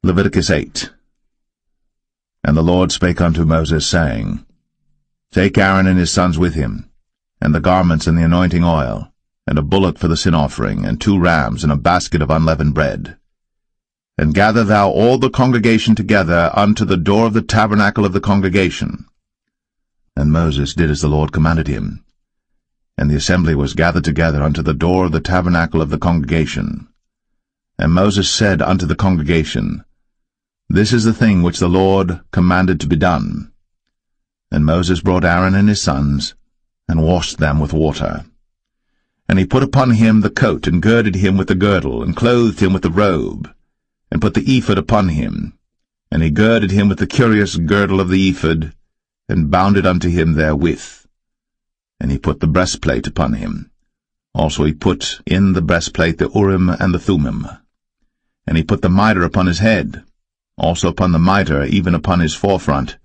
Leviticus 8. And the Lord spake unto Moses, saying, Take Aaron and his sons with him, and the garments and the anointing oil, and a bullock for the sin offering, and 2 rams, and a basket of unleavened bread. And gather thou all the congregation together unto the door of the tabernacle of the congregation. And Moses did as the Lord commanded him. And the assembly was gathered together unto the door of the tabernacle of the congregation. And Moses said unto the congregation, This is the thing which the Lord commanded to be done. And Moses brought Aaron and his sons, and washed them with water. And he put upon him the coat, and girded him with the girdle, and clothed him with the robe, and put the ephod upon him. And he girded him with the curious girdle of the ephod, and bound it unto him therewith. And he put the breastplate upon him. Also he put in the breastplate the Urim and the Thummim. And he put the mitre upon his head. Also upon the mitre, even upon his forefront,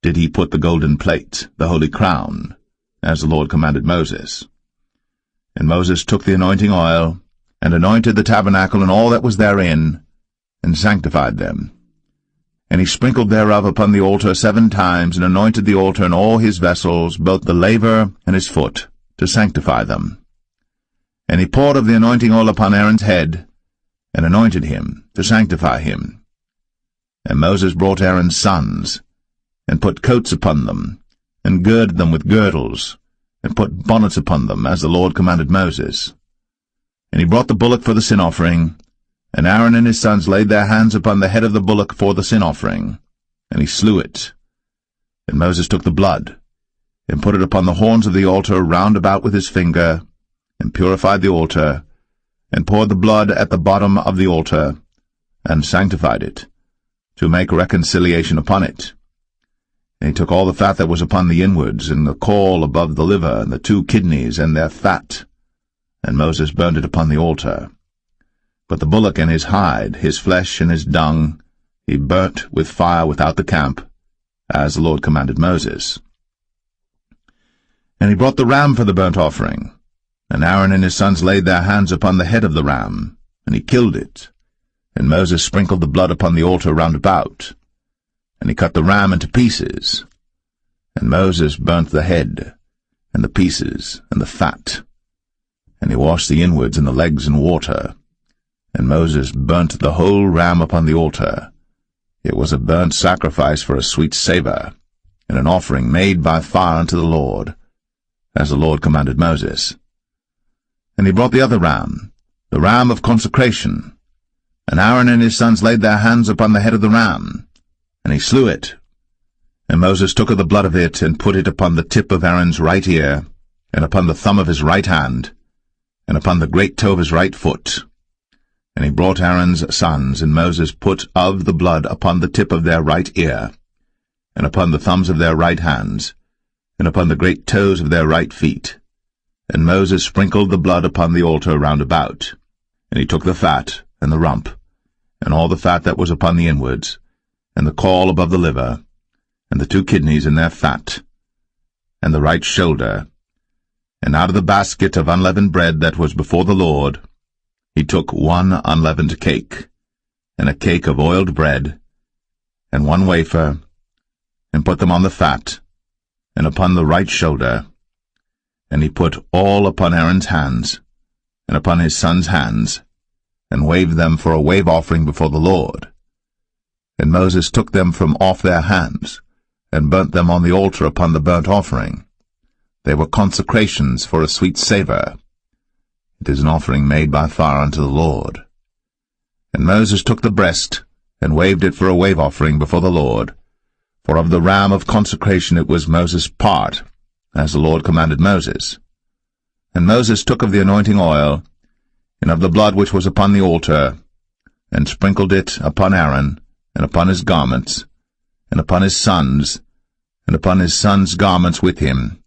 did he put the golden plate, the holy crown, as the Lord commanded Moses. And Moses took the anointing oil, and anointed the tabernacle and all that was therein, and sanctified them. And he sprinkled thereof upon the altar 7 times, and anointed the altar and all his vessels, both the laver and his foot, to sanctify them. And he poured of the anointing oil upon Aaron's head, and anointed him, to sanctify him. And Moses brought Aaron's sons, and put coats upon them, and girded them with girdles, and put bonnets upon them, as the Lord commanded Moses. And he brought the bullock for the sin offering, and Aaron and his sons laid their hands upon the head of the bullock for the sin offering, and he slew it. And Moses took the blood, and put it upon the horns of the altar round about with his finger, and purified the altar, and poured the blood at the bottom of the altar, and sanctified it, to make reconciliation upon it. And he took all the fat that was upon the inwards, and the caul above the liver, and the 2 kidneys, and their fat, and Moses burned it upon the altar. But the bullock and his hide, his flesh and his dung, he burnt with fire without the camp, as the Lord commanded Moses. And he brought the ram for the burnt offering, and Aaron and his sons laid their hands upon the head of the ram, and he killed it. And Moses sprinkled the blood upon the altar round about, and he cut the ram into pieces. And Moses burnt the head, and the pieces, and the fat, and he washed the inwards and the legs in water. And Moses burnt the whole ram upon the altar. It was a burnt sacrifice for a sweet savour, and an offering made by fire unto the Lord, as the Lord commanded Moses. And he brought the other ram, the ram of consecration. And Aaron and his sons laid their hands upon the head of the ram, and he slew it. And Moses took of the blood of it, and put it upon the tip of Aaron's right ear, and upon the thumb of his right hand, and upon the great toe of his right foot. And he brought Aaron's sons, and Moses put of the blood upon the tip of their right ear, and upon the thumbs of their right hands, and upon the great toes of their right feet. And Moses sprinkled the blood upon the altar round about. And he took the fat, and the rump, and all the fat that was upon the inwards, and the caul above the liver, and the 2 kidneys and their fat, and the right shoulder. And out of the basket of unleavened bread that was before the Lord, he took 1 unleavened cake, and a cake of oiled bread, and 1 wafer, and put them on the fat, and upon the right shoulder. And he put all upon Aaron's hands, and upon his sons' hands, and waved them for a wave offering before the Lord. And Moses took them from off their hands, and burnt them on the altar upon the burnt offering. They were consecrations for a sweet savour. It is an offering made by fire unto the Lord. And Moses took the breast, and waved it for a wave offering before the Lord. For of the ram of consecration it was Moses' part, as the Lord commanded Moses. And Moses took of the anointing oil, and of the blood which was upon the altar, and sprinkled it upon Aaron, and upon his garments, and upon his sons, and upon his sons' garments with him,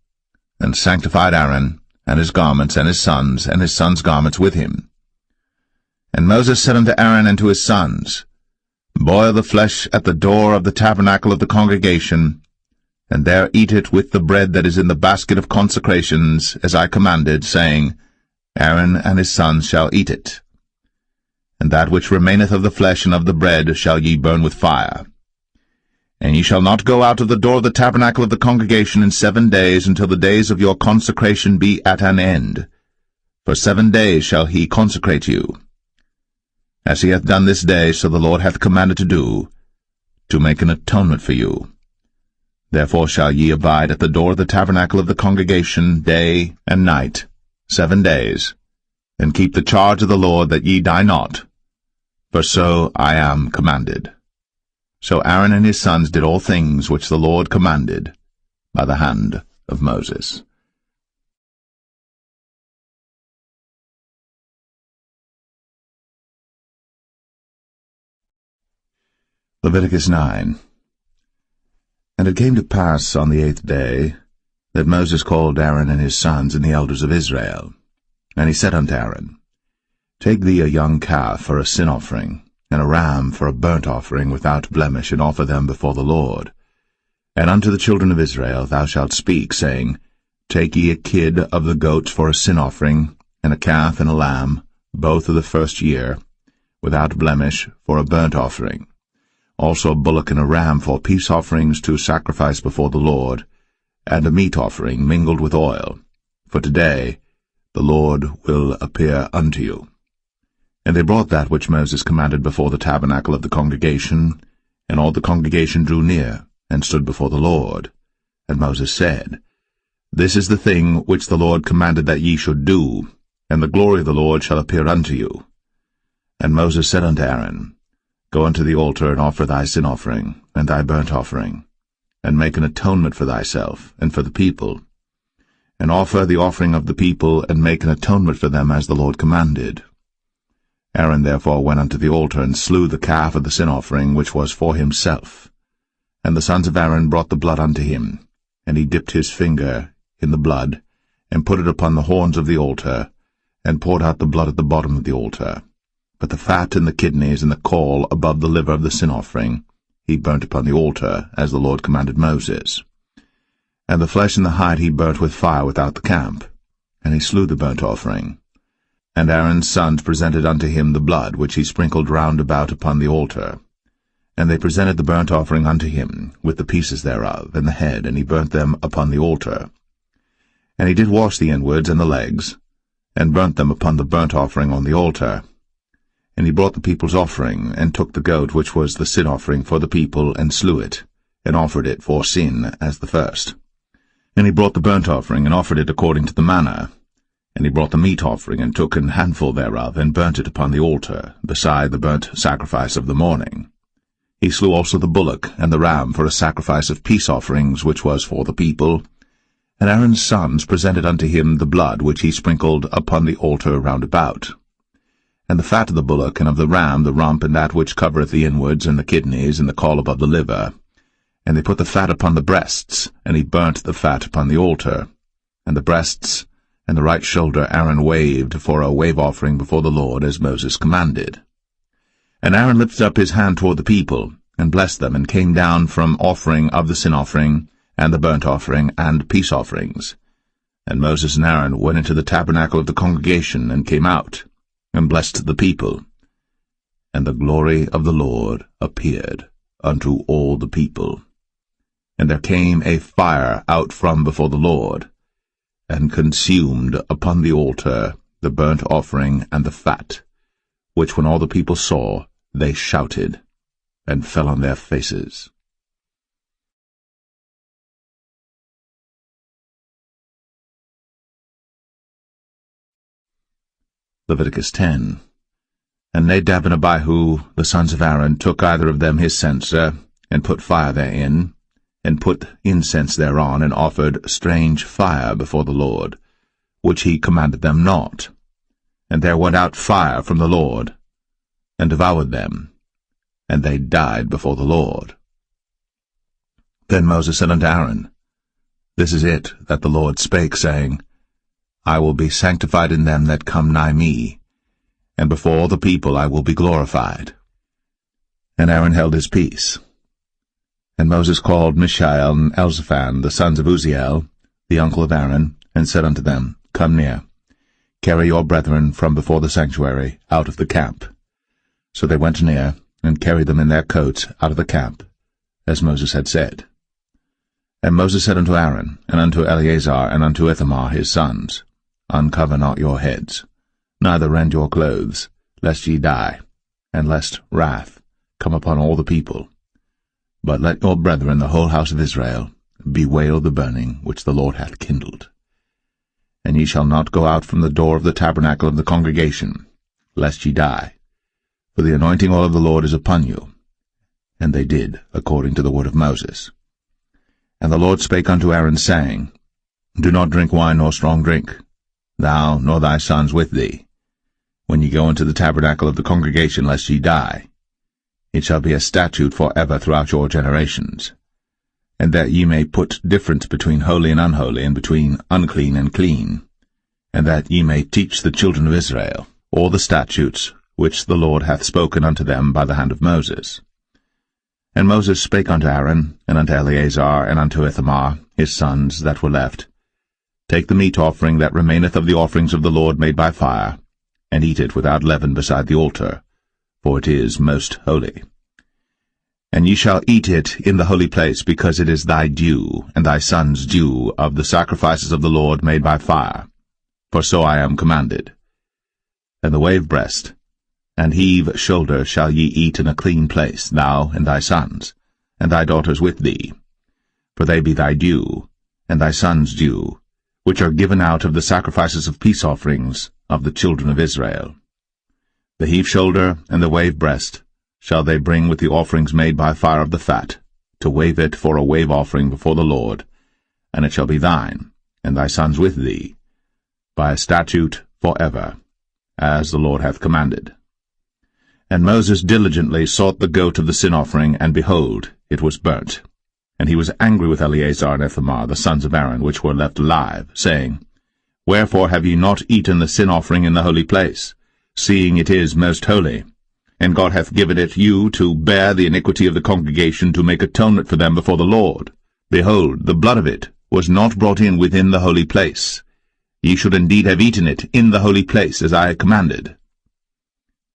and sanctified Aaron, and his garments, and his sons' garments with him. And Moses said unto Aaron and to his sons, Boil the flesh at the door of the tabernacle of the congregation, and there eat it with the bread that is in the basket of consecrations, as I commanded, saying, Aaron and his sons shall eat it. and that which remaineth of the flesh and of the bread shall ye burn with fire. And ye shall not go out of the door of the tabernacle of the congregation in 7 days, until the days of your consecration be at an end. For 7 days shall he consecrate you. As he hath done this day, so the Lord hath commanded to do, to make an atonement for you. Therefore shall ye abide at the door of the tabernacle of the congregation day and night, 7 days, and keep the charge of the Lord, that ye die not, for so I am commanded. So Aaron and his sons did all things which the Lord commanded by the hand of Moses. Leviticus 9. And it came to pass on the 8th day that Moses called Aaron and his sons and the elders of Israel. And he said unto Aaron, Take thee a young calf for a sin offering, and a ram for a burnt offering without blemish, and offer them before the Lord. And unto the children of Israel thou shalt speak, saying, Take ye a kid of the goats for a sin offering, and a calf and a lamb, both of the first year, without blemish, for a burnt offering. Also a bullock and a ram for peace offerings to sacrifice before the Lord, and a meat offering mingled with oil. For today the Lord will appear unto you. And they brought that which Moses commanded before the tabernacle of the congregation, and all the congregation drew near, and stood before the Lord. And Moses said, This is the thing which the Lord commanded that ye should do, and the glory of the Lord shall appear unto you. And Moses said unto Aaron, Go unto the altar, and offer thy sin offering, and thy burnt offering, and make an atonement for thyself, and for the people. And offer the offering of the people, and make an atonement for them, as the Lord commanded. Aaron therefore went unto the altar, and slew the calf of the sin offering, which was for himself. And the sons of Aaron brought the blood unto him, and he dipped his finger in the blood, and put it upon the horns of the altar, and poured out the blood at the bottom of the altar. But the fat and the kidneys and the caul above the liver of the sin offering he burnt upon the altar, as the Lord commanded Moses. And the flesh and the hide he burnt with fire without the camp. And he slew the burnt offering. And Aaron's sons presented unto him the blood, which he sprinkled round about upon the altar. And they presented the burnt offering unto him, with the pieces thereof, and the head, and he burnt them upon the altar. And he did wash the inwards and the legs, and burnt them upon the burnt offering on the altar. And he brought the people's offering, and took the goat which was the sin offering for the people, and slew it, and offered it for sin as the first. And he brought the burnt offering, and offered it according to the manner. And he brought the meat offering, and took an handful thereof, and burnt it upon the altar, beside the burnt sacrifice of the morning. He slew also the bullock and the ram for a sacrifice of peace offerings, which was for the people. And Aaron's sons presented unto him the blood which he sprinkled upon the altar round about. And the fat of the bullock and of the ram, the rump, and that which covereth the inwards, and the kidneys, and the caul above the liver. And they put the fat upon the breasts, and he burnt the fat upon the altar. And the breasts and the right shoulder Aaron waved for a wave offering before the Lord, as Moses commanded. And Aaron lifted up his hand toward the people, and blessed them, and came down from offering of the sin offering, and the burnt offering, and peace offerings. And Moses and Aaron went into the tabernacle of the congregation, and came out, and blessed the people. And the glory of the Lord appeared unto all the people. And there came a fire out from before the Lord, and consumed upon the altar the burnt offering and the fat, which when all the people saw, they shouted, and fell on their faces. Leviticus 10. And Nadab and Abihu, the sons of Aaron, took either of them his censer, and put fire therein, and put incense thereon, and offered strange fire before the Lord, which he commanded them not. And there went out fire from the Lord, and devoured them, and they died before the Lord. Then Moses said unto Aaron, This is it that the Lord spake, saying, I will be sanctified in them that come nigh me, and before all the people I will be glorified. And Aaron held his peace. And Moses called Mishael and Elzaphan, the sons of Uzziel, the uncle of Aaron, and said unto them, Come near, carry your brethren from before the sanctuary out of the camp. So they went near, and carried them in their coats out of the camp, as Moses had said. And Moses said unto Aaron, and unto Eleazar, and unto Ithamar his sons, Uncover not your heads, neither rend your clothes, lest ye die, and lest wrath come upon all the people. But let your brethren, the whole house of Israel, bewail the burning which the Lord hath kindled. And ye shall not go out from the door of the tabernacle of the congregation, lest ye die. For the anointing oil of the Lord is upon you. And they did according to the word of Moses. And the Lord spake unto Aaron, saying, Do not drink wine nor strong drink, thou nor thy sons with thee, when ye go into the tabernacle of the congregation, lest ye die. It shall be a statute for ever throughout your generations. And that ye may put difference between holy and unholy, and between unclean and clean, and that ye may teach the children of Israel all the statutes which the Lord hath spoken unto them by the hand of Moses. And Moses spake unto Aaron, and unto Eleazar, and unto Ithamar, his sons that were left, Take the meat offering that remaineth of the offerings of the Lord made by fire, and eat it without leaven beside the altar, for it is most holy. And ye shall eat it in the holy place, because it is thy due, and thy son's due, of the sacrifices of the Lord made by fire, for so I am commanded. And the wave breast and heave shoulder shall ye eat in a clean place, thou and thy sons, and thy daughters with thee, for they be thy due, and thy son's due, which are given out of the sacrifices of peace offerings of the children of Israel. The heave shoulder and the wave breast shall they bring with the offerings made by fire of the fat, to wave it for a wave offering before the Lord, and it shall be thine, and thy sons with thee, by a statute for ever, as the Lord hath commanded. And Moses diligently sought the goat of the sin offering, and behold, it was burnt. And he was angry with Eleazar and Ithamar, the sons of Aaron, which were left alive, saying, Wherefore have ye not eaten the sin offering in the holy place, seeing it is most holy? And God hath given it you to bear the iniquity of the congregation, to make atonement for them before the Lord. Behold, the blood of it was not brought in within the holy place. Ye should indeed have eaten it in the holy place, as I commanded.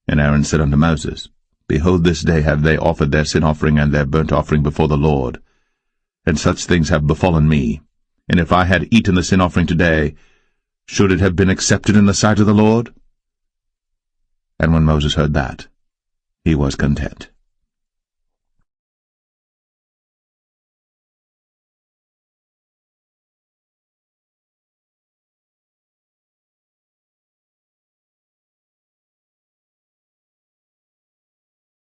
And Aaron said unto Moses, Behold, this day have they offered their sin offering and their burnt offering before the Lord. And such things have befallen me. And if I had eaten the sin offering today, should it have been accepted in the sight of the Lord? And when Moses heard that, he was content.